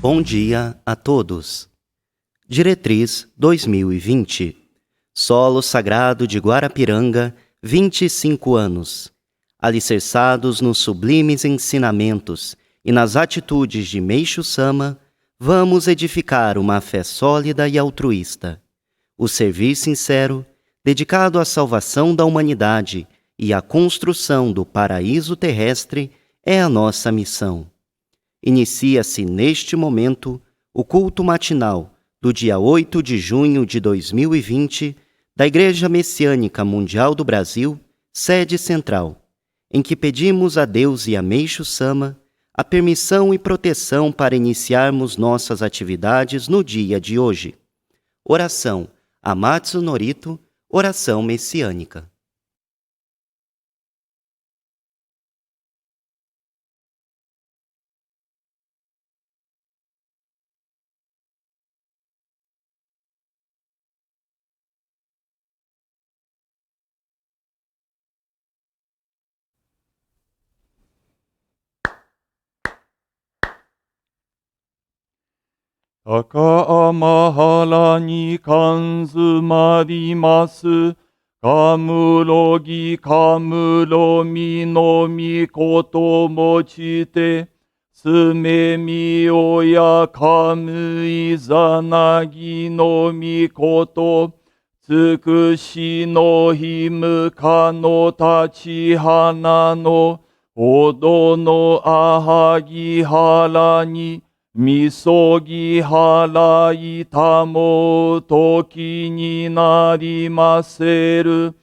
Bom dia a todos. Diretriz 2020. Solo Sagrado de Guarapiranga, 25 anos. Alicerçados nos sublimes ensinamentos e nas atitudes de Meixo Sama, vamos edificar uma fé sólida e altruísta. O servir sincero, dedicado à salvação da humanidade e à construção do paraíso terrestre, é a nossa missão. Inicia-se neste momento o culto matinal do dia 8 de junho de 2020 da Igreja Messiânica Mundial do Brasil, sede central, em que pedimos a Deus e a Meixo Sama a permissão e proteção para iniciarmos nossas atividades no dia de hoje. Oração Amatsu Norito, oração messiânica. Taka Mahala ni kanzu marimasu, kamurogi kamuromi no mikoto mochite, sumemi oya kamui zanagi no mikoto, tsukushi no himuka no tachihana no, odo no ahagi hara ni, Misogi harai tamo toki ni narimaseru.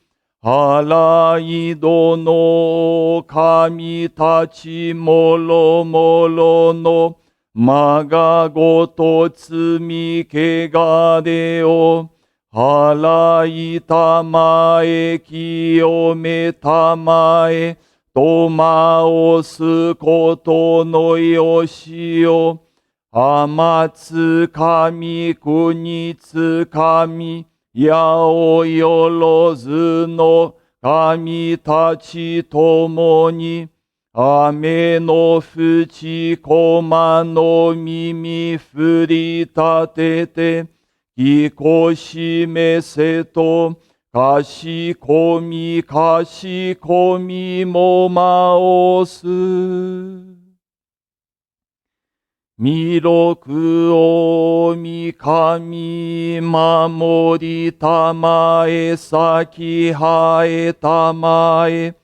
Harai dono kami tachi moro moro no maga goto tsumi kegare o. Harai tamae kiyome tamae tomaosu koto no yoshi o. Amatsu kami kunitsu kami yao yorozu no kami tachi tomo ni ame no fuchi koma no mimi furitatete kikoshime seto kashikomi mo maosu. Miroku o mikami mamori tamae saki hae tamae.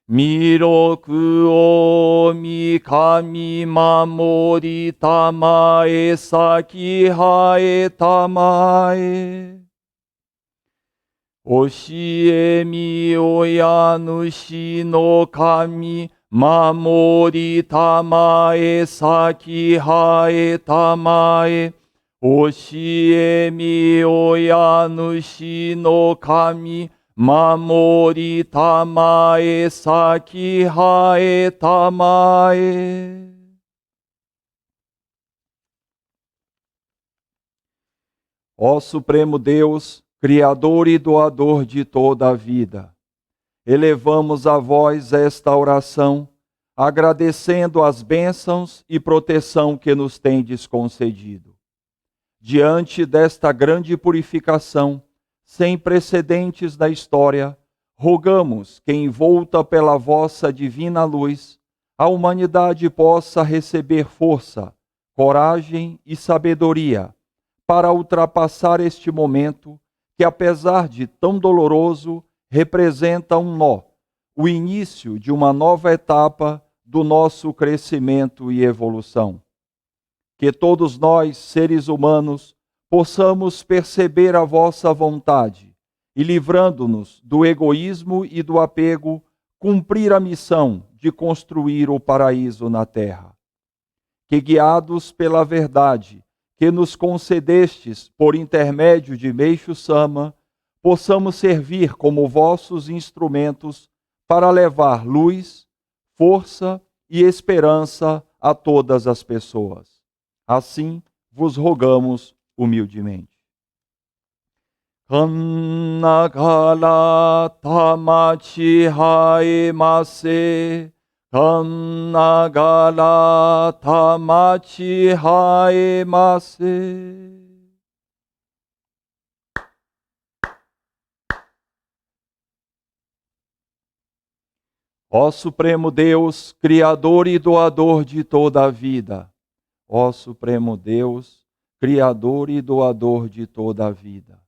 Miroku o mikami mamori tamae saki hae tamae. Oshie mi oya nushi no kami Mamori tamae saki hae tamae. Oshie mi oya nushi no kami. Mamori tamae saki hae tamae. Ó Supremo Deus, Criador e doador de toda a vida, elevamos a vós esta oração, agradecendo as bênçãos e proteção que nos tendes concedido. Diante desta grande purificação, sem precedentes da história, rogamos que, envolta pela vossa divina luz, a humanidade possa receber força, coragem e sabedoria para ultrapassar este momento que, apesar de tão doloroso, representa um nó, o início de uma nova etapa do nosso crescimento e evolução. Que todos nós, seres humanos, possamos perceber a vossa vontade e, livrando-nos do egoísmo e do apego, cumprir a missão de construir o paraíso na terra. Que, guiados pela verdade que nos concedestes por intermédio de Meixo Sama, possamos servir como vossos instrumentos para levar luz, força e esperança a todas as pessoas. Assim vos rogamos humildemente. Kannagara tamachi haemase, Tannagara tamachi haemase. Ó Supremo Deus, Criador e doador de toda a vida. Ó Supremo Deus, Criador e doador de toda a vida.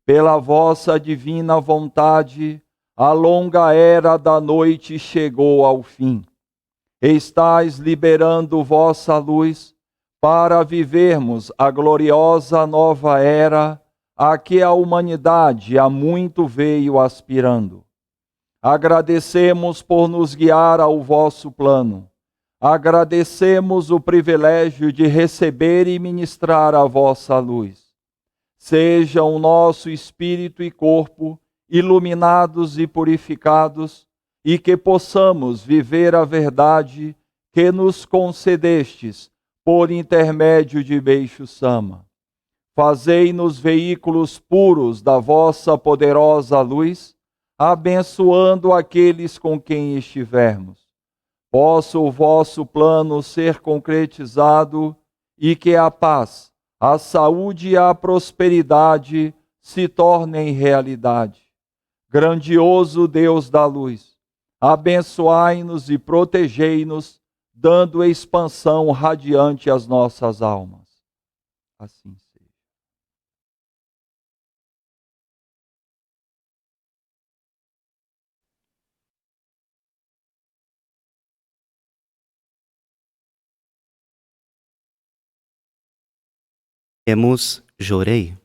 Pela vossa divina vontade, a longa era da noite chegou ao fim. Estais liberando vossa luz para vivermos a gloriosa nova era a que a humanidade há muito veio aspirando. Agradecemos por nos guiar ao vosso plano. Agradecemos o privilégio de receber e ministrar a vossa luz. Seja o nosso espírito e corpo iluminados e purificados, e que possamos viver a verdade que nos concedestes por intermédio de Meixo Sama. Fazei-nos veículos puros da vossa poderosa luz, abençoando aqueles com quem estivermos. Possa o vosso plano ser concretizado e que a paz, a saúde e a prosperidade se tornem realidade. Grandioso Deus da luz, abençoai-nos e protegei-nos, dando expansão radiante às nossas almas. Assim seja. Jorei.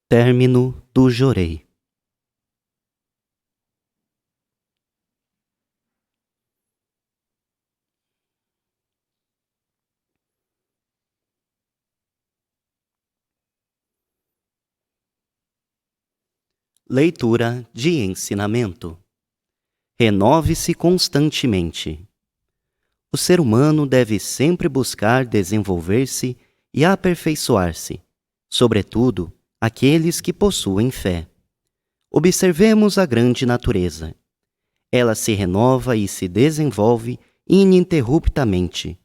Término do Jorei. Leitura de ensinamento. Renove-se constantemente. O ser humano deve sempre buscar desenvolver-se e aperfeiçoar-se, sobretudo aqueles que possuem fé. Observemos a grande natureza. Ela se renova e se desenvolve ininterruptamente.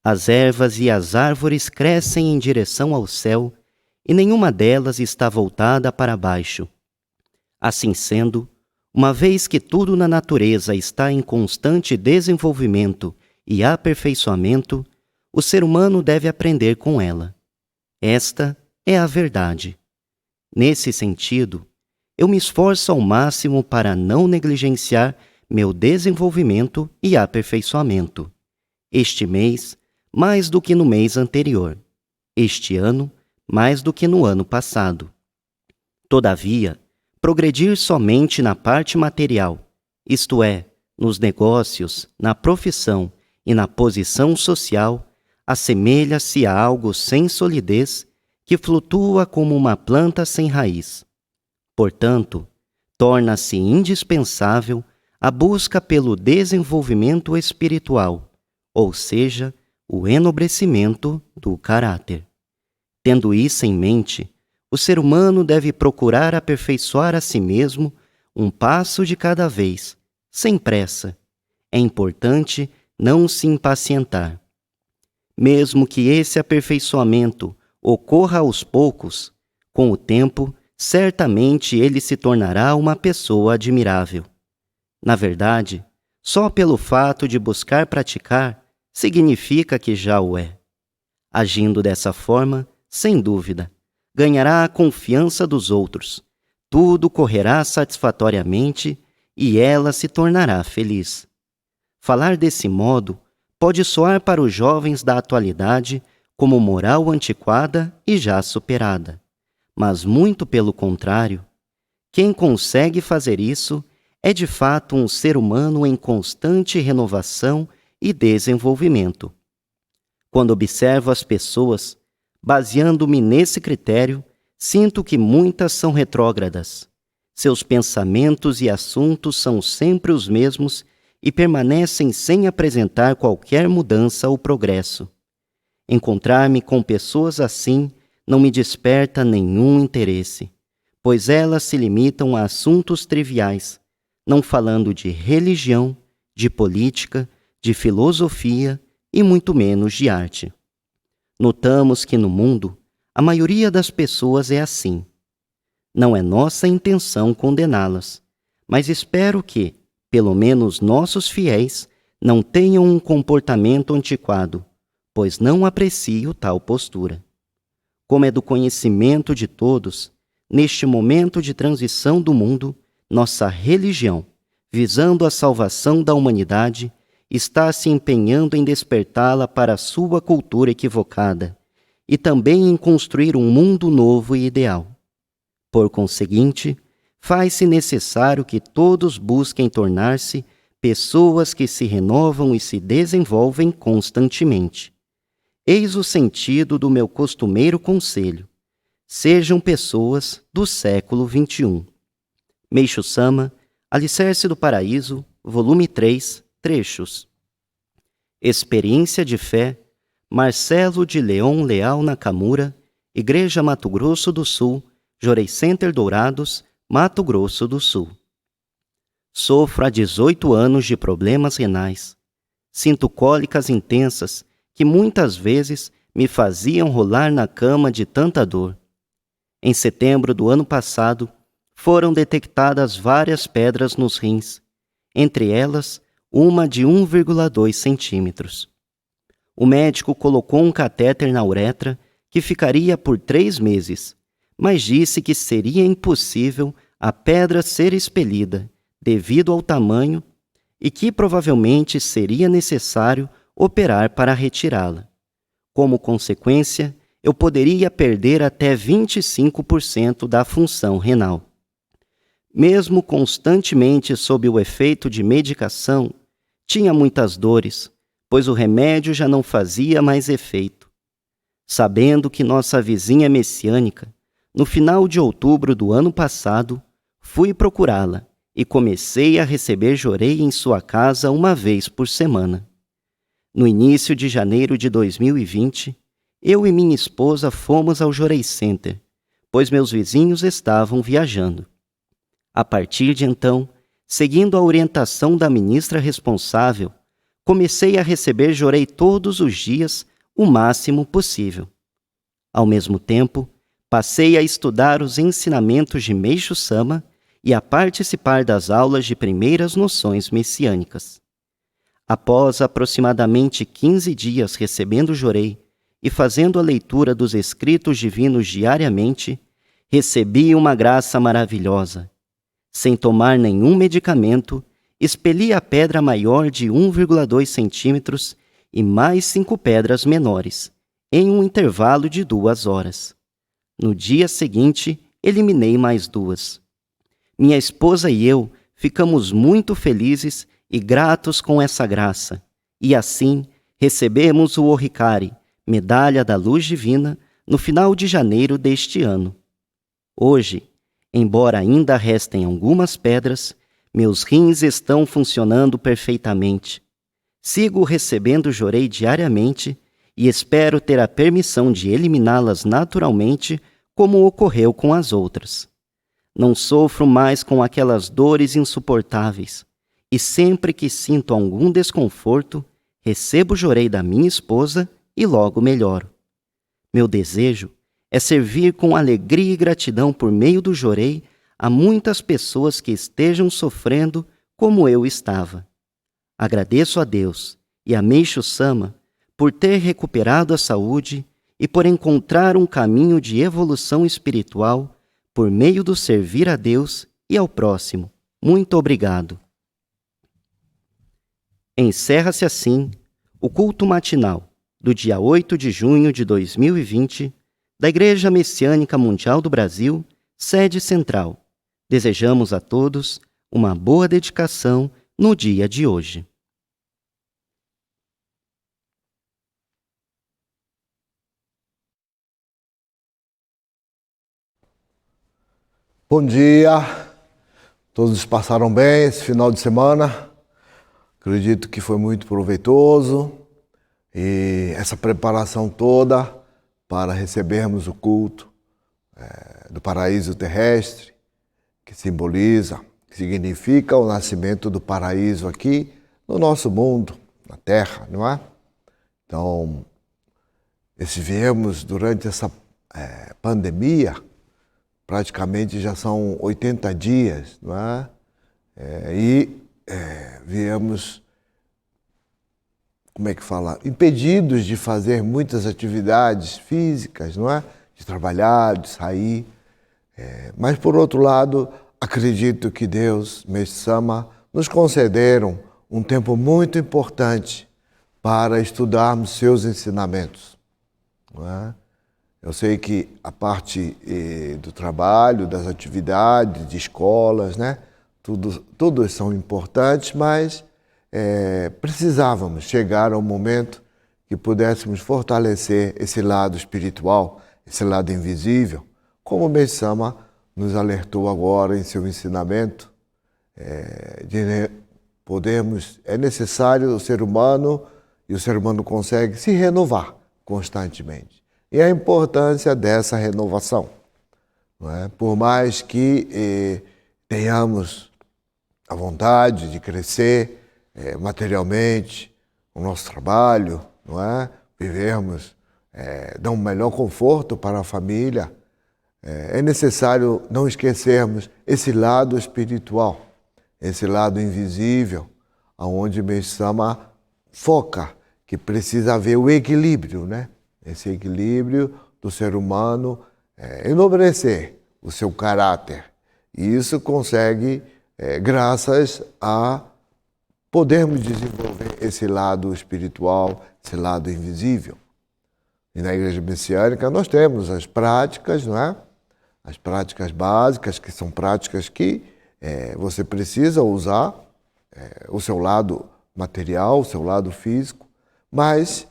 As ervas e as árvores crescem em direção ao céu e nenhuma delas está voltada para baixo. Assim sendo, uma vez que tudo na natureza está em constante desenvolvimento e aperfeiçoamento, o ser humano deve aprender com ela. Esta é a verdade. Nesse sentido, eu me esforço ao máximo para não negligenciar meu desenvolvimento e aperfeiçoamento. Este mês, mais do que no mês anterior. Este ano, mais do que no ano passado. Todavia, progredir somente na parte material, isto é, nos negócios, na profissão e na posição social, assemelha-se a algo sem solidez que flutua como uma planta sem raiz. Portanto, torna-se indispensável a busca pelo desenvolvimento espiritual, ou seja, o enobrecimento do caráter. Tendo isso em mente, o ser humano deve procurar aperfeiçoar a si mesmo um passo de cada vez, sem pressa. É importante não se impacientar. Mesmo que esse aperfeiçoamento ocorra aos poucos, com o tempo, certamente ele se tornará uma pessoa admirável. Na verdade, só pelo fato de buscar praticar, significa que já o é. Agindo dessa forma, sem dúvida, ganhará a confiança dos outros, tudo correrá satisfatoriamente e ela se tornará feliz. Falar desse modo pode soar para os jovens da atualidade como moral antiquada e já superada, mas muito pelo contrário. Quem consegue fazer isso é de fato um ser humano em constante renovação e desenvolvimento. Quando observo as pessoas, baseando-me nesse critério, sinto que muitas são retrógradas. Seus pensamentos e assuntos são sempre os mesmos e permanecem sem apresentar qualquer mudança ou progresso. Encontrar-me com pessoas assim não me desperta nenhum interesse, pois elas se limitam a assuntos triviais, não falando de religião, de política, de filosofia e muito menos de arte. Notamos que no mundo, a maioria das pessoas é assim. Não é nossa intenção condená-las, mas espero que, pelo menos nossos fiéis, não tenham um comportamento antiquado, pois não aprecio tal postura. Como é do conhecimento de todos, neste momento de transição do mundo, nossa religião, visando a salvação da humanidade, está se empenhando em despertá-la para a sua cultura equivocada e também em construir um mundo novo e ideal. Por conseguinte, faz-se necessário que todos busquem tornar-se pessoas que se renovam e se desenvolvem constantemente. Eis o sentido do meu costumeiro conselho. Sejam pessoas do século XXI. Meixo Sama, Alicerce do Paraíso, volume 3, trechos. Experiência de fé, Marcelo de Leon Leal Nakamura, Igreja Mato Grosso do Sul, Jorei Center Dourados, Mato Grosso do Sul. Sofro há 18 anos de problemas renais. Sinto cólicas intensas que muitas vezes me faziam rolar na cama de tanta dor. Em setembro do ano passado, foram detectadas várias pedras nos rins, entre elas uma de 1,2 centímetros. O médico colocou um catéter na uretra que ficaria por 3 meses, mas disse que seria impossível a pedra ser expelida devido ao tamanho e que provavelmente seria necessário operar para retirá-la. Como consequência, eu poderia perder até 25% da função renal. Mesmo constantemente sob o efeito de medicação, tinha muitas dores, pois o remédio já não fazia mais efeito. Sabendo que nossa vizinha messiânica, no final de outubro do ano passado, fui procurá-la e comecei a receber Jorei em sua casa uma vez por semana. No início de janeiro de 2020, eu e minha esposa fomos ao Jorei Center, pois meus vizinhos estavam viajando. A partir de então, seguindo a orientação da ministra responsável, comecei a receber Jorei todos os dias, o máximo possível. Ao mesmo tempo, passei a estudar os ensinamentos de Meixo Sama e a participar das aulas de primeiras noções messiânicas. Após aproximadamente 15 dias recebendo Jorei e fazendo a leitura dos escritos divinos diariamente, recebi uma graça maravilhosa. Sem tomar nenhum medicamento, expeli a pedra maior de 1,2 centímetros e mais 5 pedras menores, em um intervalo de 2 horas. No dia seguinte, eliminei mais 2. Minha esposa e eu ficamos muito felizes e gratos com essa graça, e assim recebemos o Ohikari, Medalha da Luz Divina, no final de janeiro deste ano. Hoje, embora ainda restem algumas pedras, meus rins estão funcionando perfeitamente. Sigo recebendo Jorei diariamente e espero ter a permissão de eliminá-las naturalmente, como ocorreu com as outras. Não sofro mais com aquelas dores insuportáveis, e sempre que sinto algum desconforto, recebo Jorei da minha esposa e logo melhoro. Meu desejo é servir com alegria e gratidão por meio do Jorei a muitas pessoas que estejam sofrendo como eu estava. Agradeço a Deus e a Meixo Sama por ter recuperado a saúde e por encontrar um caminho de evolução espiritual por meio do servir a Deus e ao próximo. Muito obrigado. Encerra-se assim o culto matinal do dia 8 de junho de 2020 da Igreja Messiânica Mundial do Brasil, sede central. Desejamos a todos uma boa dedicação no dia de hoje. Bom dia, todos passaram bem esse final de semana? Acredito que foi muito proveitoso e essa preparação toda para recebermos o culto do paraíso terrestre, que simboliza, que significa o nascimento do paraíso aqui no nosso mundo, na Terra, não é? Então, viemos durante essa pandemia, praticamente já são 80 dias, não é? Viemos, impedidos de fazer muitas atividades físicas, não é? De trabalhar, de sair. Mas, por outro lado, acredito que Deus, Meixo Sama, nos concederam um tempo muito importante para estudarmos seus ensinamentos, não é? Eu sei que a parte do trabalho, das atividades, de escolas, né? Todos são importantes, mas precisávamos chegar ao momento que pudéssemos fortalecer esse lado espiritual, esse lado invisível, como o Meixo Sama nos alertou agora em seu ensinamento, é necessário o ser humano, e o ser humano consegue se renovar constantemente. E a importância dessa renovação, não é? Por mais que tenhamos a vontade de crescer materialmente, o nosso trabalho, não é? Vivermos, dar um melhor conforto para a família, é necessário não esquecermos esse lado espiritual, esse lado invisível, aonde Meixo Sama foca, que precisa haver o equilíbrio, né? Esse equilíbrio do ser humano, enobrecer o seu caráter. E isso consegue graças a podermos desenvolver esse lado espiritual, esse lado invisível. E na Igreja Messiânica nós temos as práticas, não é? As práticas básicas, que são práticas que você precisa usar o seu lado material, o seu lado físico, mas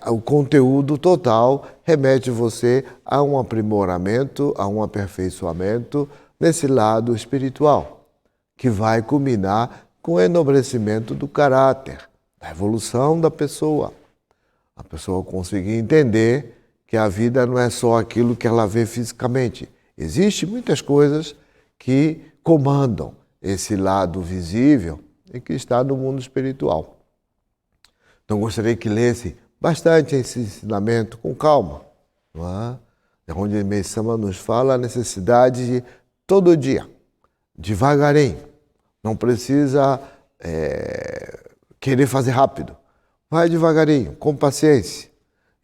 o conteúdo total remete você a um aprimoramento, a um aperfeiçoamento nesse lado espiritual, que vai culminar com o enobrecimento do caráter, da evolução da pessoa. A pessoa conseguir entender que a vida não é só aquilo que ela vê fisicamente. Existem muitas coisas que comandam esse lado visível e que está no mundo espiritual. Então, gostaria que lesse bastante esse ensinamento com calma, não é? Onde Meisama nos fala a necessidade de todo dia, devagarinho. Não precisa querer fazer rápido. Vai devagarinho, com paciência.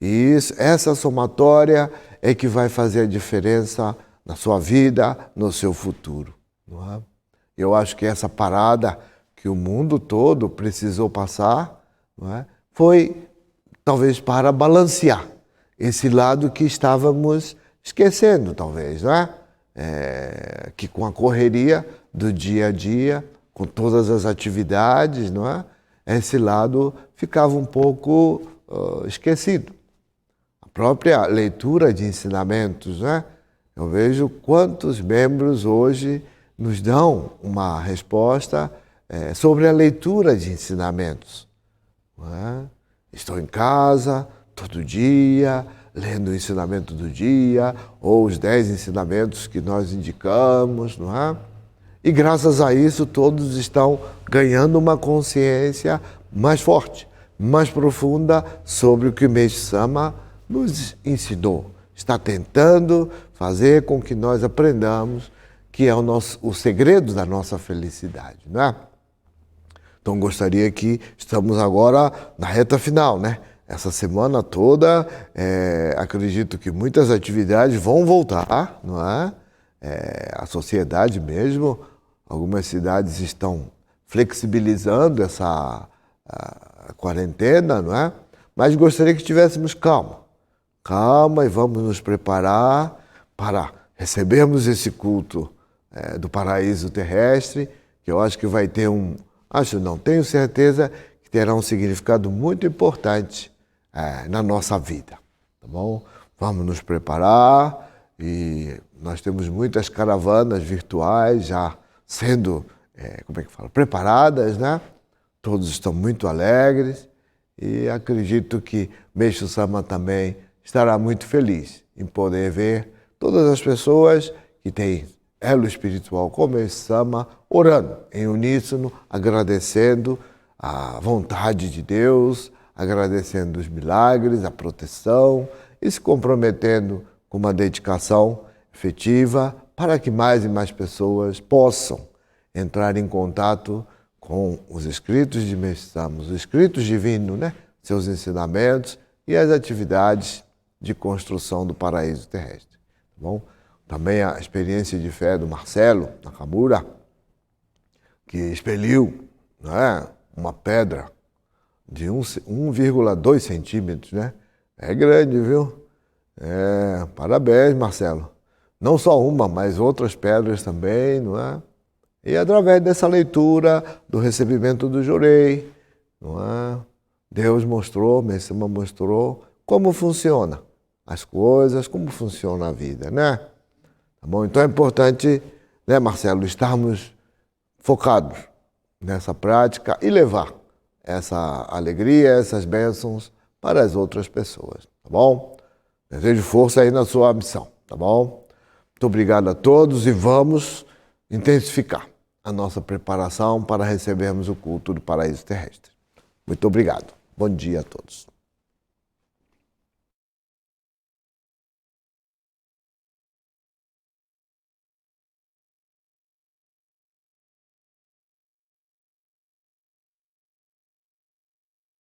E essa somatória é que vai fazer a diferença na sua vida, no seu futuro. Não é? Eu acho que essa parada que o mundo todo precisou passar, não é? Foi talvez para balancear esse lado que estávamos esquecendo, talvez, não é? Que com a correria do dia a dia, com todas as atividades, não é? Esse lado ficava um pouco esquecido. A própria leitura de ensinamentos, né? Eu vejo quantos membros hoje nos dão uma resposta sobre a leitura de ensinamentos. Não é? Estou em casa todo dia, lendo o ensinamento do dia, ou os 10 ensinamentos que nós indicamos, não é? E graças a isso todos estão ganhando uma consciência mais forte, mais profunda sobre o que o Meisama nos ensinou. Está tentando fazer com que nós aprendamos que é o segredo da nossa felicidade, não é? Então gostaria que estamos agora na reta final, né? Essa semana toda, acredito que muitas atividades vão voltar, não é? A sociedade mesmo, algumas cidades estão flexibilizando essa quarentena, não é? Mas gostaria que tivéssemos calma. Calma e vamos nos preparar para recebermos esse culto do paraíso terrestre, que eu acho que vai ter tenho certeza que terá um significado muito importante na nossa vida, tá bom? Vamos nos preparar e nós temos muitas caravanas virtuais já sendo, preparadas, né? Todos estão muito alegres e acredito que Meixo Sama também estará muito feliz em poder ver todas as pessoas que têm elo espiritual com Meixo Sama orando em uníssono, agradecendo a vontade de Deus, agradecendo os milagres, a proteção e se comprometendo com uma dedicação efetiva para que mais e mais pessoas possam entrar em contato com os escritos de Meixo Sama, os escritos divinos, né? Seus ensinamentos e as atividades de construção do paraíso terrestre. Tá bom? Também a experiência de fé do Marcelo Nakamura, que expeliu, né, uma pedra de 1,2 centímetros, né? É grande, viu? Parabéns, Marcelo. Não só uma, mas outras pedras também, não é? E através dessa leitura, do recebimento do Jurei, não é? Deus mostrou, Meixo Sama mostrou como funciona as coisas, como funciona a vida, né? Tá bom? Então é importante, né, Marcelo, estarmos focados nessa prática e levar essa alegria, essas bênçãos para as outras pessoas, tá bom? Desejo força aí na sua missão, tá bom? Muito obrigado a todos e vamos intensificar a nossa preparação para recebermos o culto do paraíso terrestre. Muito obrigado. Bom dia a todos.